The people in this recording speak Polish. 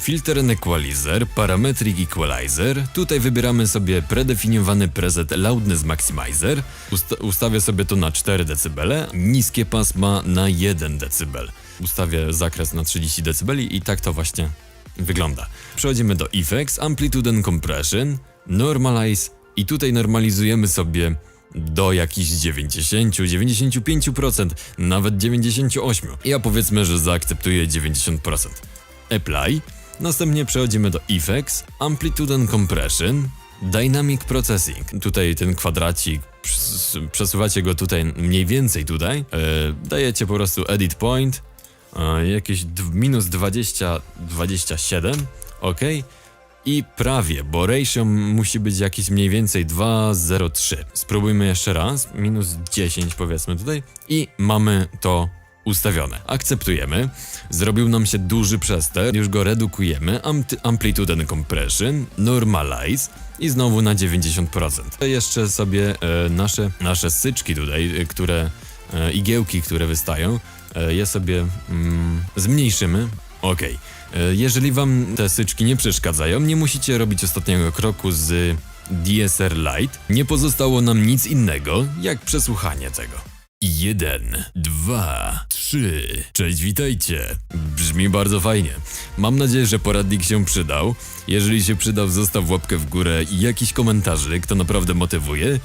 Filter and Equalizer, Parametric Equalizer. Tutaj wybieramy sobie predefiniowany preset Loudness Maximizer. Ustawię sobie to na 4 dB, niskie pasma na 1 dB. Ustawię zakres na 30 dB i tak to właśnie wygląda. Przechodzimy do Effects, Amplitude and Compression, Normalize i tutaj normalizujemy sobie do jakichś 90-95%, nawet 98%. Ja powiedzmy, że zaakceptuję 90%. Apply. Następnie przechodzimy do Effects, Amplitude and Compression, Dynamic Processing. Tutaj ten kwadracik, przesuwacie go tutaj mniej więcej tutaj. Dajecie po prostu Edit Point, jakieś minus 20, 27, ok. I prawie, bo ratio musi być jakieś mniej więcej 2,03. Spróbujmy jeszcze raz, minus 10 powiedzmy tutaj i mamy to ustawione. Akceptujemy. Zrobił nam się duży przester, już go redukujemy. Amplitude and Compression, Normalize i znowu na 90%. Jeszcze sobie nasze syczki tutaj, igiełki, które wystają, je sobie zmniejszymy. Ok. Jeżeli wam te syczki nie przeszkadzają, nie musicie robić ostatniego kroku z DSR Lite. Nie pozostało nam nic innego, jak przesłuchanie tego. 1, 2, 3. Cześć, witajcie. Brzmi bardzo fajnie. Mam nadzieję, że poradnik się przydał. Jeżeli się przydał, zostaw łapkę w górę i jakiś komentarzyk, to naprawdę motywuje.